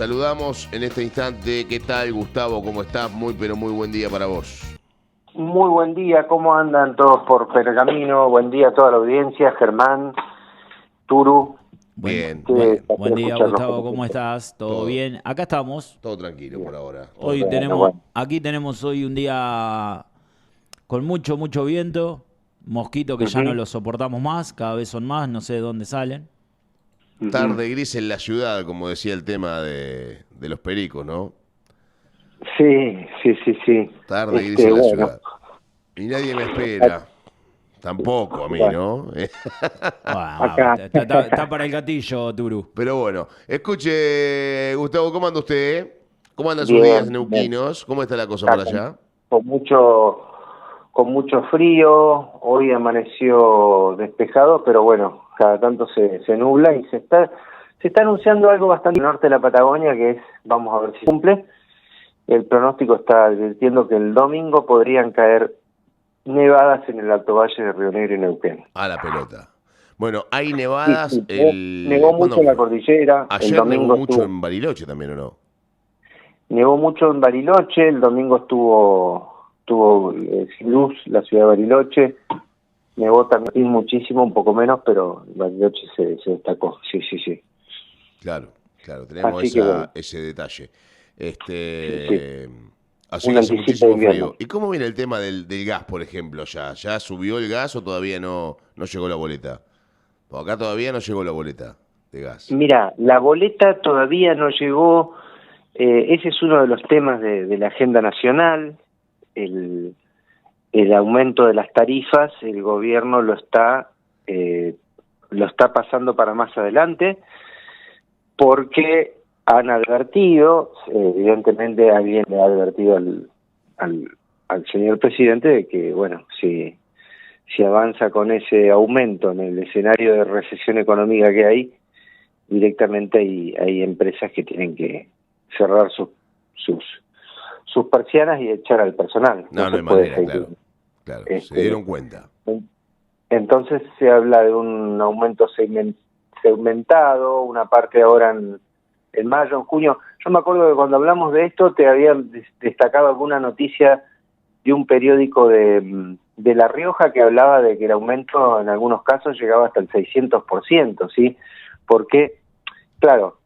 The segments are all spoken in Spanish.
Saludamos en este instante. ¿Qué tal, Gustavo? ¿Cómo estás? Muy, pero muy buen día para vos. Muy buen día, ¿cómo andan todos por Pergamino? Buen día a toda la audiencia, Germán, Turu. Bien, Que bien. Buen día, escucharlos Gustavo, como ¿cómo siempre. estás? ¿Todo Todo, bien? Acá estamos. todo tranquilo Bien. por ahora. Todo Hoy tranquilo. tenemos, Bueno. aquí tenemos hoy un día con mucho viento, mosquitos que ya no Ujú, los soportamos más, cada vez son más, no sé de dónde salen. ujú. Tarde gris en la ciudad, como decía el tema de los pericos, ¿no? Sí. Tarde gris en la Bueno, ciudad. Y nadie me espera. Tampoco a mí, bueno, ¿no? Bueno, acá. está para el gatillo, Turu. Pero bueno, escuche, Gustavo, ¿cómo anda usted? ¿Cómo andan sus días Bien, bien. neuquinos? ¿Cómo está la cosa por Acá allá? con mucho frío, hoy amaneció despejado, pero bueno, cada tanto se nubla y se está anunciando algo bastante al norte de la Patagonia, que es, vamos a ver si cumple. El pronóstico está advirtiendo que el domingo podrían caer nevadas en el Alto Valle de Río Negro y Neuquén. A la pelota. Bueno, hay Sí, nevadas nevó mucho ¿Cuándo en la fue? cordillera, el Ayer nevó domingo mucho en Bariloche también, ¿o no? nevó mucho en Bariloche, el domingo estuvo sin luz la ciudad de Bariloche, nevó también muchísimo, un poco menos, pero Bariloche se destacó, sí. Claro, tenemos Así que bueno, ese detalle. sí, Este, así un que hace anticipo de muchísimo invierno. frío. ¿Y cómo viene el tema del gas, por ejemplo, ya? ¿Ya subió el gas o todavía no llegó la boleta? Porque acá todavía no llegó la boleta de gas. Mira, la boleta todavía no llegó. Ese es uno de los temas de la agenda nacional, el, el aumento de las tarifas. El gobierno lo está pasando para más adelante, porque han advertido, evidentemente alguien le ha advertido al, al señor presidente de que, bueno, si avanza con ese aumento en el escenario de recesión económica que hay, directamente hay empresas que tienen que cerrar sus persianas y echar al personal. No, No no se hay puede manera, seguir. claro. Claro, se Este, dieron cuenta. entonces se habla de un aumento segmentado, una parte ahora en mayo, en junio. Yo me acuerdo que cuando hablamos de esto te habían destacado alguna noticia de un periódico de La Rioja que hablaba de que el aumento en algunos casos llegaba hasta el 600%, ¿sí? Porque, claro,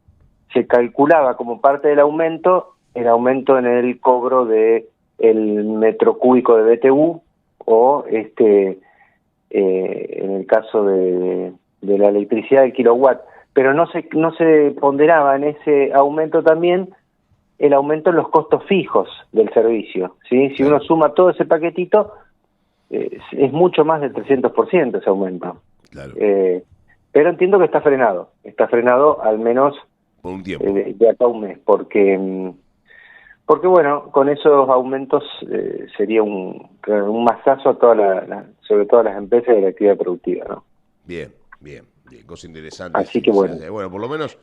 se calculaba como parte del aumento el aumento en el cobro de el metro cúbico de BTU o en el caso de la electricidad del kilowatt, pero no se ponderaba en ese aumento también el aumento en los costos fijos del servicio, ¿sí? Si uno Claro, suma todo ese paquetito, es mucho más del 300% ese aumento. claro. Pero entiendo que está frenado al menos Por un tiempo. de acá a un mes, porque bueno, con esos aumentos sería un masazo a sobre todo a las empresas de la actividad productiva, ¿no? Bien. Cosa interesante Así si que se bueno, hace. Bueno, por lo menos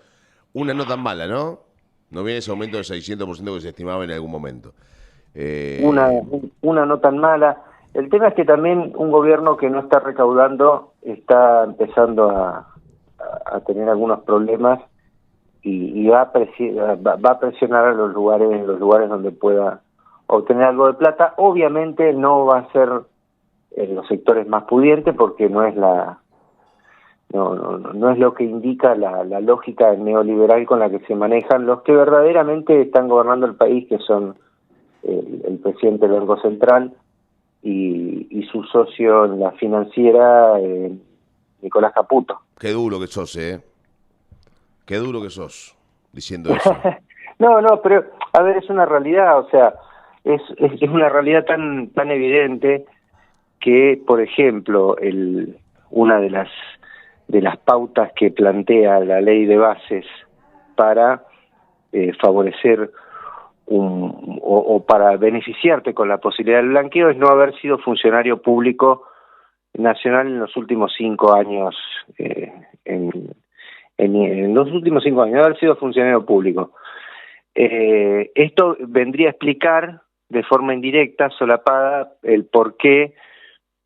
una no tan mala, ¿no? No viene ese aumento del 600% que se estimaba en algún momento. una, Eh, una no tan mala. El tema es que también un gobierno que no está recaudando está empezando a tener algunos problemas y va a presionar a en los lugares donde pueda obtener algo de plata. Obviamente no va a ser en los sectores más pudientes, porque no es lo que indica la lógica neoliberal con la que se manejan los que verdaderamente están gobernando el país, que son el presidente del Banco Central y su socio en la financiera, Nicolás Caputo. qué duro que sos, ¿eh? Qué duro que sos diciendo eso. No, pero a ver, es una realidad, o sea, es una realidad tan evidente que, por ejemplo, una de las pautas que plantea la ley de bases para favorecer o para beneficiarte con la posibilidad del blanqueo es no haber sido funcionario público nacional en los últimos 5 años, en los últimos 5 años, no haber sido funcionario público. Esto vendría a explicar de forma indirecta, solapada, el por qué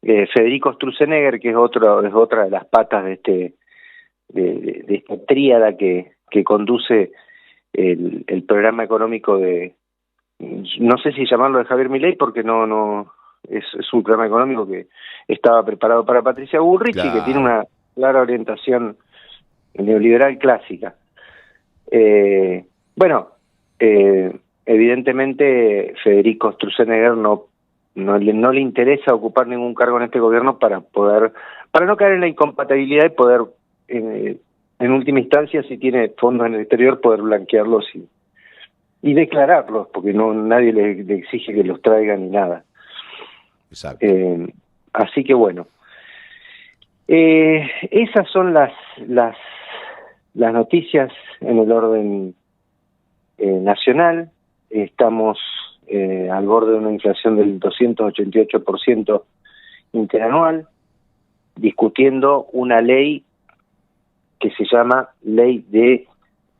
Federico Sturzenegger, que es otra de las patas de esta tríada que conduce el programa económico de, no sé si llamarlo de Javier Milei, porque no es un programa económico que estaba preparado para Patricia Bullrich y que tiene una clara orientación neoliberal clásica. Evidentemente Federico Sturzenegger no le interesa ocupar ningún cargo en este gobierno para no caer en la incompatibilidad y poder, en última instancia, si tiene fondos en el exterior, poder blanquearlos y declararlos, porque nadie le exige que los traigan ni nada. Exacto. Así que bueno, esas son las noticias en el orden nacional. Estamos al borde de una inflación del 288% interanual, discutiendo una ley que se llama Ley de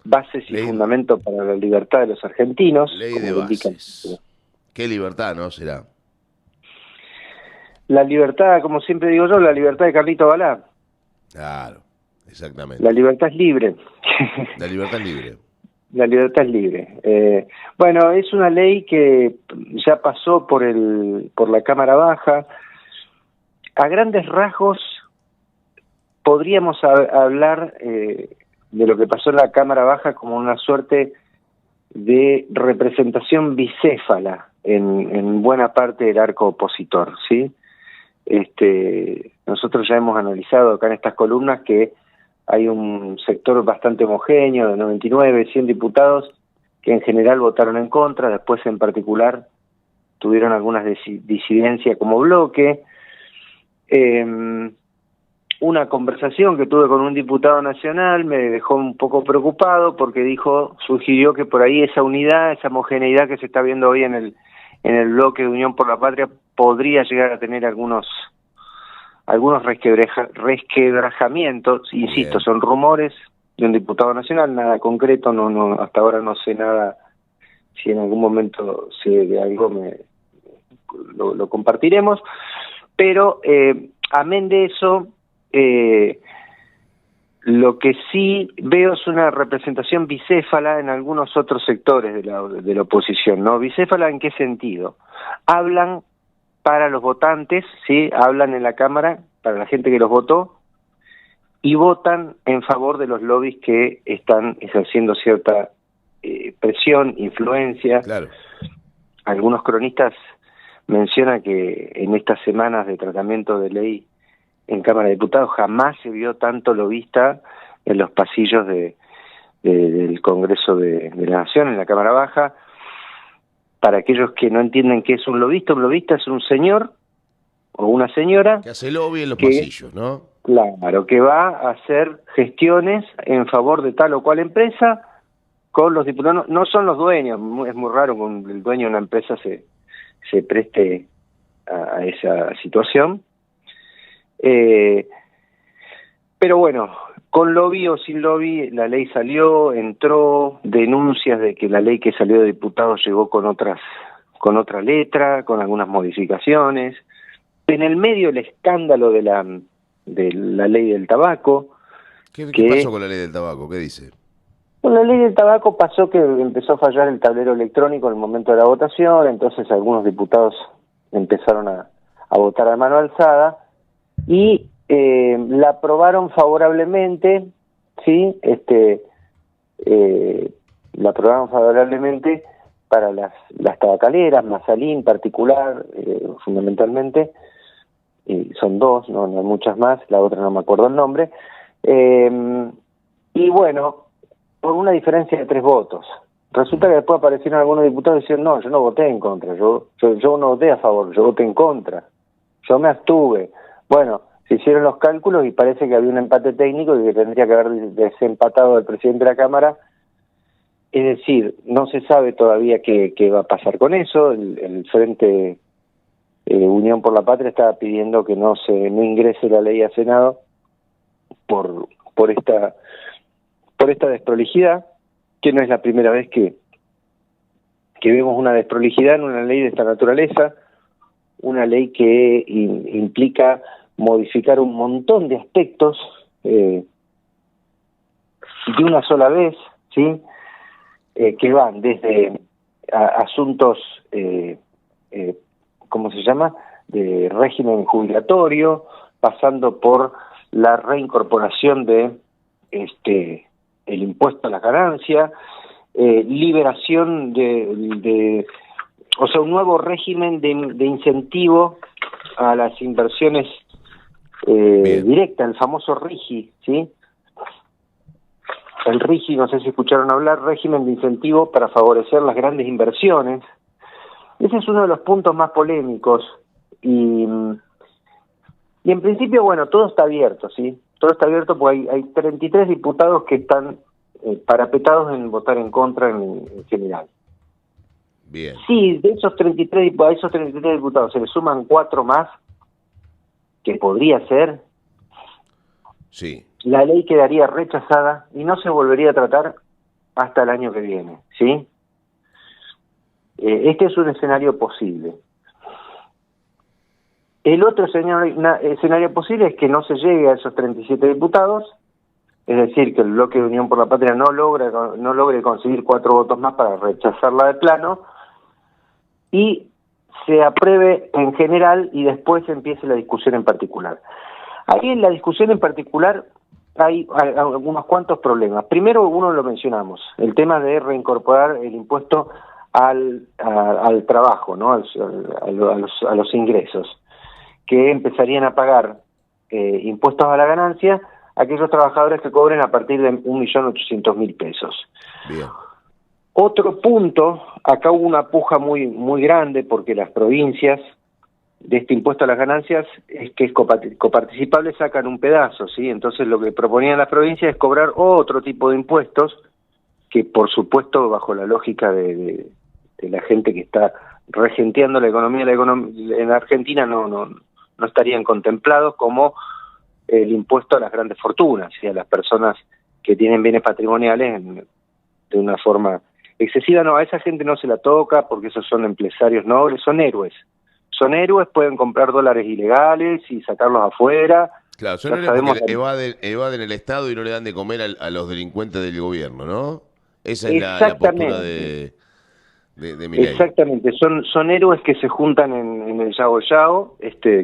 Bases y Fundamentos para la Libertad de los Argentinos. Ley de bases. ¿Qué libertad, no? Será. La libertad, como siempre digo yo, la libertad de Carlito Balá. Claro, exactamente. La libertad es libre. La libertad es libre. La libertad es libre. Bueno, es una ley que ya pasó por la Cámara Baja. A grandes rasgos podríamos hablar de lo que pasó en la Cámara Baja como una suerte de representación bicéfala en buena parte del arco opositor, ¿sí? Nosotros ya hemos analizado acá en estas columnas que hay un sector bastante homogéneo de 99, 100 diputados que en general votaron en contra, después en particular tuvieron algunas disidencias como bloque. Una conversación que tuve con un diputado nacional me dejó un poco preocupado porque sugirió que por ahí esa unidad, esa homogeneidad que se está viendo hoy en el bloque de Unión por la Patria podría llegar a tener algunos resquebrajamientos. Insisto, son rumores de un diputado nacional, nada concreto, no hasta ahora no sé nada. Si en algún momento sé de algo lo compartiremos, pero amén de eso, lo que sí veo es una representación bicéfala en algunos otros sectores de la oposición, ¿no? ¿Bicéfala en qué sentido? Hablan para los votantes, ¿sí? Hablan en la Cámara para la gente que los votó y votan en favor de los lobbies que están ejerciendo cierta presión, influencia. Claro. Algunos cronistas mencionan que en estas semanas de tratamiento de ley en Cámara de Diputados jamás se vio tanto lobista en los pasillos del Congreso de la Nación, en la Cámara Baja. Para aquellos que no entienden qué es un lobista es un señor o una señora que hace lobby en los pasillos, ¿no? Claro, que va a hacer gestiones en favor de tal o cual empresa con los diputados. No son los dueños, es muy raro que el dueño de una empresa se preste a esa situación. Pero bueno, con lobby o sin lobby, la ley salió, entró, denuncias de que la ley que salió de diputados llegó con otra letra, con algunas modificaciones. En el medio el escándalo de la ley del tabaco. ¿Qué pasó con la ley del tabaco? ¿Qué dice? Con la ley del tabaco pasó que empezó a fallar el tablero electrónico en el momento de la votación, entonces algunos diputados empezaron a votar a mano alzada y la aprobaron favorablemente, ¿sí? La aprobaron favorablemente para las tabacaleras, Mazalín en particular, fundamentalmente, son dos, no hay muchas más, la otra no me acuerdo el nombre, y bueno, por una diferencia de 3 votos. Resulta que después aparecieron algunos diputados y decían, no, yo no voté en contra, yo no voté a favor, yo voté en contra, yo me abstuve. Bueno, se hicieron los cálculos y parece que había un empate técnico y que tendría que haber desempatado el presidente de la Cámara. Es decir, no se sabe todavía qué va a pasar con eso. El Frente Unión por la Patria estaba pidiendo que no ingrese la ley al Senado por esta desprolijidad, que no es la primera vez que vemos una desprolijidad en una ley de esta naturaleza, una ley que implica modificar un montón de aspectos de una sola vez, ¿sí? que van desde asuntos, ¿cómo se llama?, de régimen jubilatorio, pasando por la reincorporación de el impuesto a la ganancia, liberación o sea, un nuevo régimen de incentivo a las inversiones directas, el famoso RIGI, ¿sí? El RIGI, no sé si escucharon hablar, régimen de incentivo para favorecer las grandes inversiones. Ese es uno de los puntos más polémicos y en principio, bueno, todo está abierto, ¿sí? Todo está abierto porque hay 33 diputados que están parapetados en votar en contra en general. Bien. Sí, de esos 33, a esos 33 diputados se le suman 4 más, que podría ser, Sí. la ley quedaría rechazada y no se volvería a tratar hasta el año que viene, ¿sí? Este es un escenario posible. El otro escenario posible es que no se llegue a esos 37 diputados, es decir, que el bloque de Unión por la Patria no logre conseguir 4 votos más para rechazarla de plano, y se apruebe en general y después empiece la discusión en particular. Ahí en la discusión en particular hay algunos cuantos problemas. Primero, uno lo mencionamos, el tema de reincorporar el impuesto al trabajo, ¿no? a los ingresos, que empezarían a pagar impuestos a la ganancia aquellos trabajadores que cobren a partir de 1.800.000 pesos. Bien. Otro punto, acá hubo una puja muy grande porque las provincias de este impuesto a las ganancias es que es coparticipable, sacan un pedazo, ¿sí? Entonces lo que proponían las provincias es cobrar otro tipo de impuestos que, por supuesto, bajo la lógica de la gente que está regenteando la economía en Argentina no estarían contemplados, como el impuesto a las grandes fortunas y a las personas que tienen bienes patrimoniales de una forma excesiva. No, a esa gente no se la toca porque esos son empresarios nobles, son héroes, pueden comprar dólares ilegales y sacarlos afuera. Claro, son héroes porque evaden el Estado y no le dan de comer a los delincuentes del gobierno, ¿no? Esa es la postura de Milei. Exactamente, son héroes que se juntan en el Yao Yao,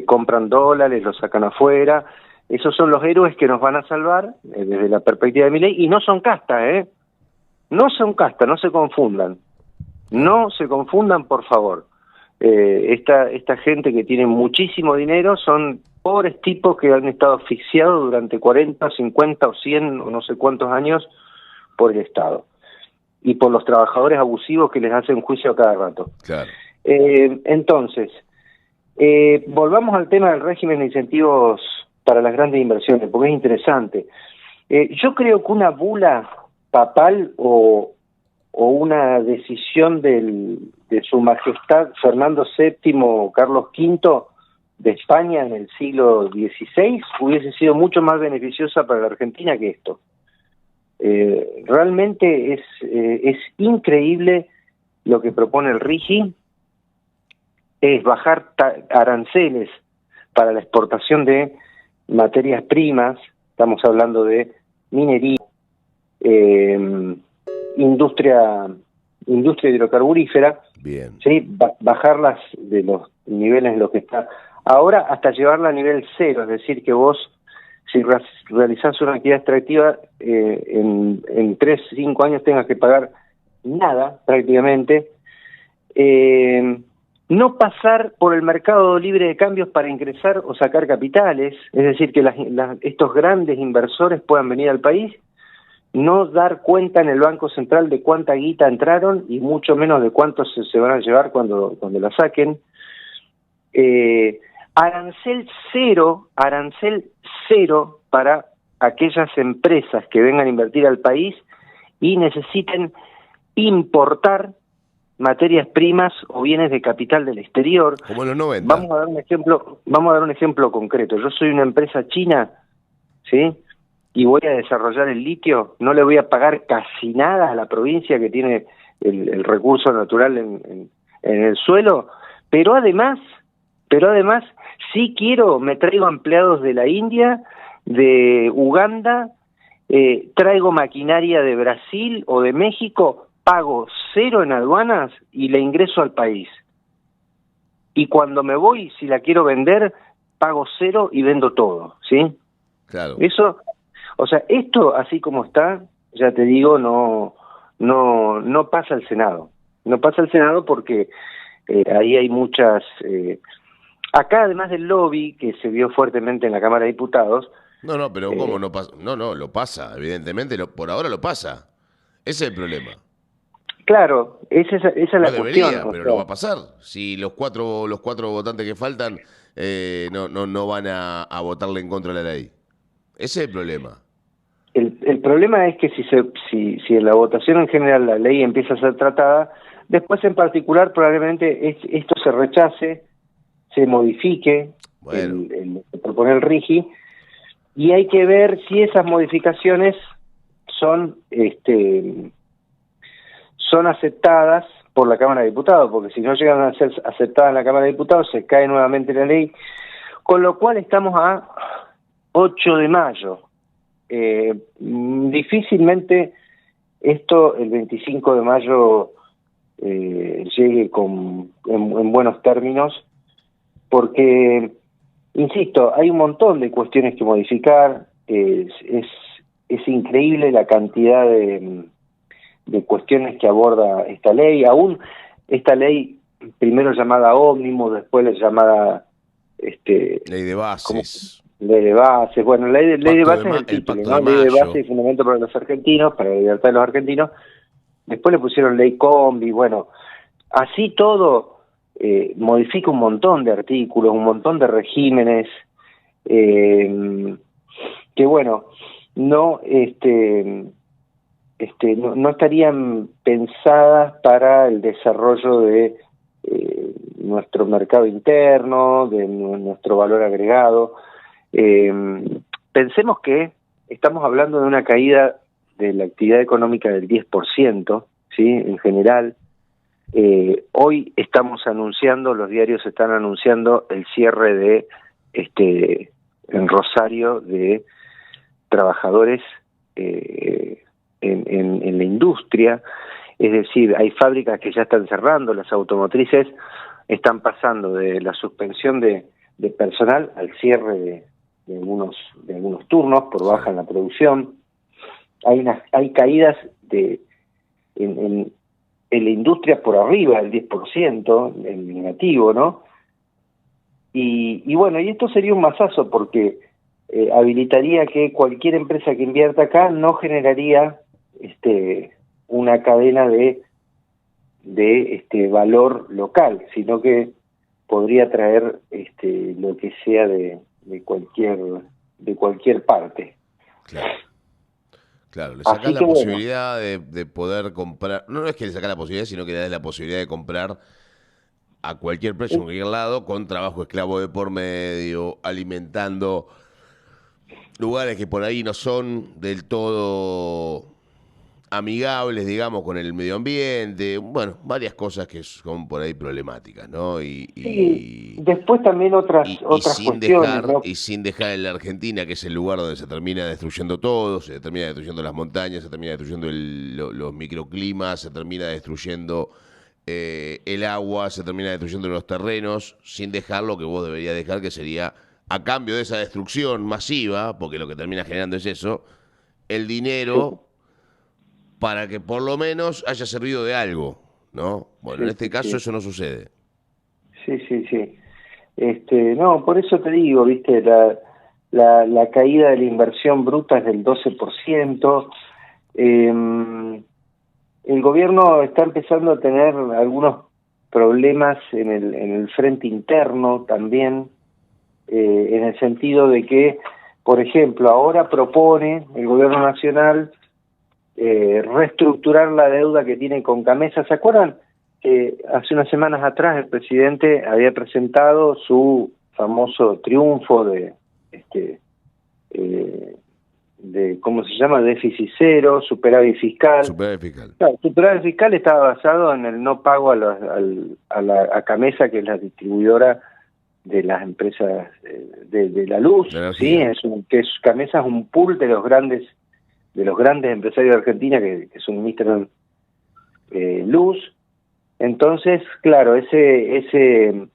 compran dólares, los sacan afuera. Esos son los héroes que nos van a salvar desde la perspectiva de Milei, y no son casta, no son casta, no se confundan, por favor. Esta gente que tiene muchísimo dinero son pobres tipos que han estado asfixiados durante 40, 50 o 100 o no sé cuántos años por el Estado y por los trabajadores abusivos que les hacen juicio a cada rato. Claro. Entonces, volvamos al tema del régimen de incentivos para las grandes inversiones, porque es interesante. Yo creo que una bula papal o una decisión de su majestad Fernando VII o Carlos V de España en el siglo XVI hubiese sido mucho más beneficiosa para la Argentina que esto. Realmente es increíble lo que propone el RIGI, es bajar aranceles para la exportación de materias primas, estamos hablando de minería, industria hidrocarburífera. Bien. ¿Sí? Bajarlas de los niveles en los que está ahora hasta llevarla a nivel 0, es decir, que vos, si realizás una actividad extractiva, en 3, 5 años tengas que pagar nada prácticamente. No pasar por el mercado libre de cambios para ingresar o sacar capitales, es decir, que estos grandes inversores puedan venir al país, no dar cuenta en el Banco Central de cuánta guita entraron y mucho menos de cuántos se van a llevar cuando la saquen. Arancel cero para aquellas empresas que vengan a invertir al país y necesiten importar materias primas o bienes de capital del exterior. Como en los 90. Vamos a dar un ejemplo concreto. Yo soy una empresa china, ¿sí? Y voy a desarrollar el litio, no le voy a pagar casi nada a la provincia que tiene el recurso natural en el suelo, pero además sí me traigo empleados de la India, de Uganda, traigo maquinaria de Brasil o de México pago 0 en aduanas y la ingreso al país. Y cuando me voy, si la quiero vender, pago 0 y vendo todo, ¿sí? Claro. Eso, o sea, esto así como está, ya te digo, no pasa al Senado. No pasa al Senado porque ahí hay muchas... acá, además del lobby, que se vio fuertemente en la Cámara de Diputados... No, pero ¿cómo no pasa? No, lo pasa, evidentemente, por ahora lo pasa. Ese es el problema. Claro, esa es No la debería, cuestión. pero lo va a pasar. Si los cuatro votantes que faltan no van a votarle en contra de la ley. Ese es el problema. El problema es que si en la votación en general la ley empieza a ser tratada, después en particular probablemente esto se rechace, se modifique, Bueno. se propone el RIGI, y hay que ver si esas modificaciones son aceptadas por la Cámara de Diputados, porque si no llegan a ser aceptadas en la Cámara de Diputados, se cae nuevamente la ley, con lo cual estamos a 8 de mayo. Difícilmente esto el 25 de mayo llegue en buenos términos, porque, insisto, hay un montón de cuestiones que modificar, es increíble la cantidad de cuestiones que aborda esta ley. Aún esta ley, primero llamada ómnibus, después la llamada ley de bases. Ley de bases, bueno, ley de bases es el título, título, ¿no? Ley de bases y fundamento para los argentinos, para la libertad de los argentinos. Después le pusieron ley combi, bueno, así todo modifica un montón de artículos, un montón de regímenes, que bueno, no estarían pensadas para el desarrollo de nuestro mercado interno, de nuestro valor agregado. Pensemos que estamos hablando de una caída de la actividad económica del 10%, ¿sí? En general. Hoy estamos anunciando, los diarios están anunciando el cierre de en Rosario de trabajadores en la industria, es decir, hay fábricas que ya están cerrando, las automotrices están pasando de la suspensión de personal al cierre de algunos turnos por baja en la producción. Hay caídas en la industria por arriba del 10%, en negativo, ¿no? Y bueno, y esto sería un masazo porque habilitaría que cualquier empresa que invierta acá no generaría una cadena de valor local, sino que podría traer lo que sea de cualquier parte. Claro, le sacás la posibilidad de poder comprar, no es que le sacás la posibilidad, sino que le das la posibilidad de comprar a cualquier precio, en cualquier lado, con trabajo esclavo de por medio, alimentando lugares que por ahí no son del todo amigables, digamos, con el medio ambiente, bueno, varias cosas que son por ahí problemáticas, ¿no? Sí, después también otras cuestiones, ¿no? Y sin dejar en la Argentina, que es el lugar donde se termina destruyendo todo, se termina destruyendo las montañas, se termina destruyendo los microclimas, se termina destruyendo el agua, se termina destruyendo los terrenos, sin dejar lo que vos deberías dejar, que sería, a cambio de esa destrucción masiva, porque lo que termina generando es eso, el dinero... para que por lo menos haya servido de algo, ¿no? Bueno, en este caso eso no sucede. Sí. No, por eso te digo, viste, la caída de la inversión bruta es del 12%. El gobierno está empezando a tener algunos problemas en el frente interno también, en el sentido de que, por ejemplo, ahora propone el gobierno nacional reestructurar la deuda que tiene con Gamesa. ¿Se acuerdan? Hace unas semanas atrás el presidente había presentado su famoso triunfo de ¿cómo se llama? Déficit cero, superávit fiscal. Claro, superávit fiscal estaba basado en el no pago a Gamesa, que es la distribuidora de las empresas de la luz, ¿sí? Gamesa es un pool de los grandes empresarios de Argentina que suministran luz. Entonces, claro, ese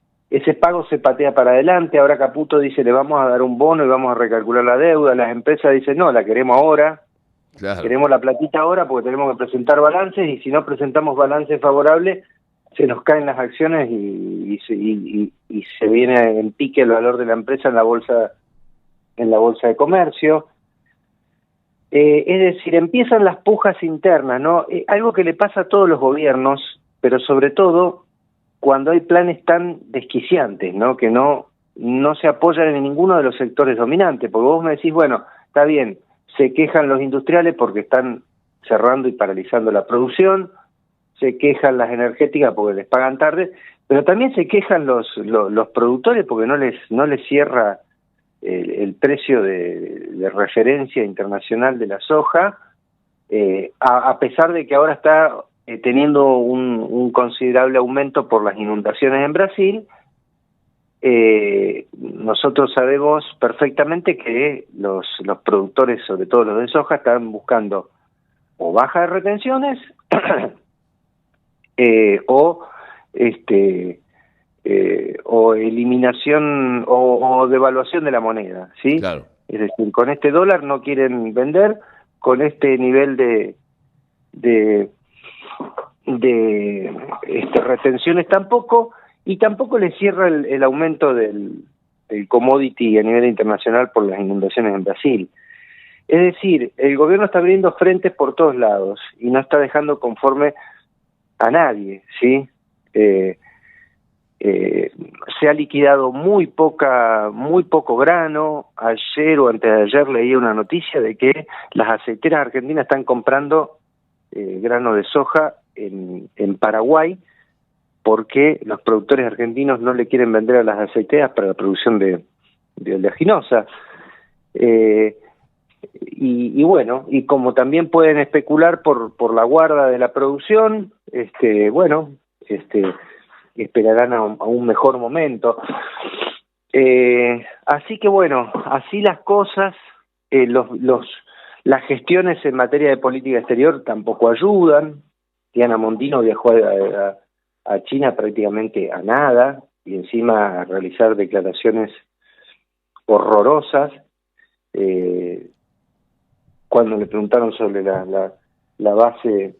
pago se patea para adelante. Ahora Caputo dice, le vamos a dar un bono y vamos a recalcular la deuda. Las empresas dicen, no, la queremos ahora. Claro. Queremos la platita ahora porque tenemos que presentar balances, y si no presentamos balances favorables, se nos caen las acciones y se viene en pique el valor de la empresa en la bolsa de comercio. Es decir, empiezan las pujas internas, ¿no? Algo que le pasa a todos los gobiernos, pero sobre todo cuando hay planes tan desquiciantes, ¿no? Que no se apoyan en ninguno de los sectores dominantes, porque vos me decís, bueno, está bien, se quejan los industriales porque están cerrando y paralizando la producción, se quejan las energéticas porque les pagan tarde, pero también se quejan los productores porque no les cierra el precio de referencia internacional de la soja, a pesar de que ahora está teniendo un considerable aumento por las inundaciones en Brasil. Nosotros sabemos perfectamente que los productores, sobre todo los de soja, están buscando o baja de retenciones o eliminación o devaluación de la moneda, ¿sí? Claro. Es decir, con este dólar no quieren vender, con este nivel de retenciones tampoco, y tampoco les cierra el aumento del commodity a nivel internacional por las inundaciones en Brasil. Es decir, el gobierno está abriendo frentes por todos lados y no está dejando conforme a nadie, ¿sí? Se ha liquidado muy poco grano. Ayer o antes de ayer leí una noticia de que las aceiteras argentinas están comprando grano de soja en Paraguay, porque los productores argentinos no le quieren vender a las aceiteras para la producción de oleaginosa. Y bueno, y como también pueden especular por la guarda de la producción, esperarán a un mejor momento. Así que bueno, así las cosas. Las gestiones en materia de política exterior tampoco ayudan. Diana Mondino viajó a China prácticamente a nada, y encima a realizar declaraciones horrorosas. Cuando le preguntaron sobre la base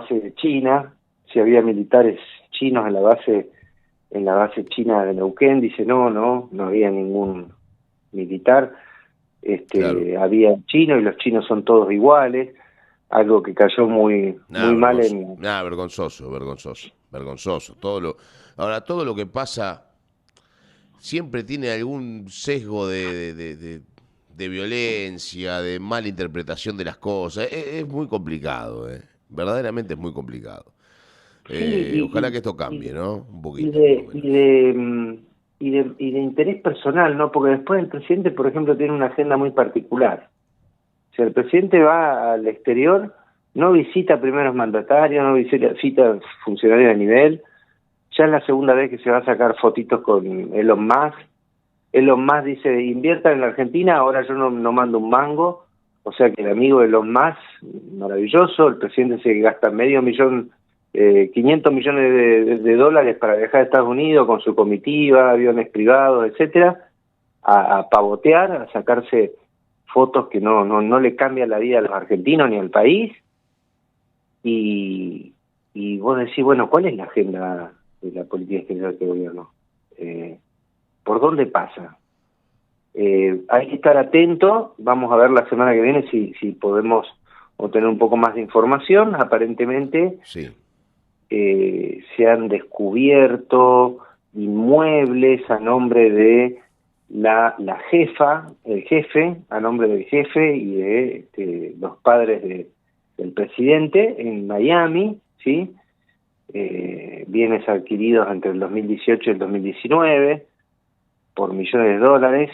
de China, si había militares chinos en la base china de Neuquén, dice no había ningún militar. Claro. Había chinos y los chinos son todos iguales, algo que cayó muy mal en... Vergonzoso. Todo lo que pasa siempre tiene algún sesgo de violencia, de mala interpretación de las cosas. Es muy complicado, verdaderamente es muy complicado. Ojalá que esto cambie, ¿no? Un poquito. Y de interés personal, ¿no? Porque después el presidente, por ejemplo, tiene una agenda muy particular. Si el presidente va al exterior, no visita primeros mandatarios, no visita funcionarios de nivel. Ya es la segunda vez que se va a sacar fotitos con Elon Musk. Elon Musk dice, inviertan en la Argentina, ahora yo no mando un mango. O sea que el amigo de Elon Musk, maravilloso. El presidente se gasta $500 millones de dólares para viajar a Estados Unidos con su comitiva, aviones privados, etcétera, a pavotear, a sacarse fotos que no le cambian la vida a los argentinos ni al país. Y vos decís, bueno, ¿cuál es la agenda de la política exterior de este gobierno? ¿Por dónde pasa? Hay que estar atento. Vamos a ver la semana que viene si podemos obtener un poco más de información. Aparentemente sí. Se han descubierto inmuebles a nombre de la jefa, el jefe, a nombre del jefe y de los padres del presidente en Miami, ¿sí? Bienes adquiridos entre el 2018 y el 2019 por millones de dólares.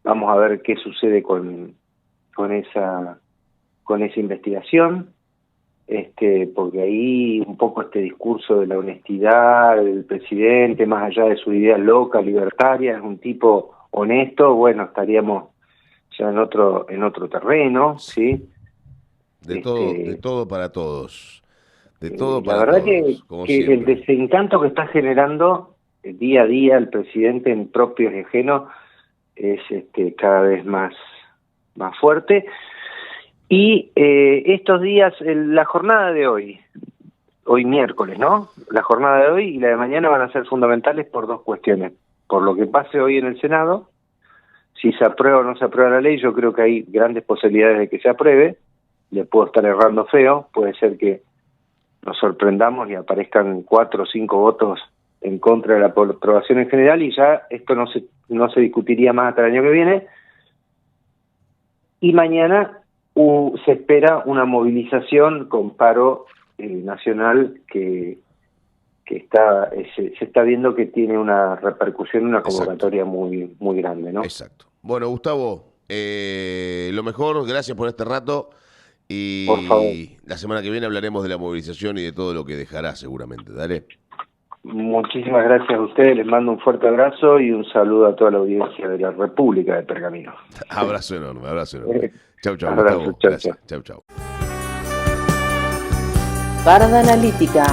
Vamos a ver qué sucede con esa investigación. Porque ahí un poco este discurso de la honestidad del presidente, más allá de su idea loca, libertaria, es un tipo honesto. Bueno, estaríamos ya en otro terreno, ¿sí? De todo para todos. De todo La para verdad todos, como que el siempre. desencanto que está generando día a día el presidente en propios y ajenos es cada vez más fuerte. Y estos días, la jornada de hoy miércoles, ¿no? La jornada de hoy y la de mañana van a ser fundamentales por dos cuestiones. Por lo que pase hoy en el Senado, si se aprueba o no se aprueba la ley, yo creo que hay grandes posibilidades de que se apruebe. Le puedo estar errando feo, puede ser que nos sorprendamos y aparezcan 4 o 5 votos en contra de la aprobación en general y ya esto no se discutiría más hasta el año que viene. Y mañana se espera una movilización con paro nacional que se está viendo que tiene una repercusión, una convocatoria muy grande, ¿no? Exacto. Bueno, Gustavo, lo mejor, gracias por este rato. Por favor. Y la semana que viene hablaremos de la movilización y de todo lo que dejará seguramente. Dale. Muchísimas gracias a ustedes, les mando un fuerte abrazo y un saludo a toda la audiencia de la República de Pergamino. Abrazo enorme, abrazo enorme. Chau, chau, Abrazo, Gustavo. chau, Gracias. Chau, chau. Parda Analítica.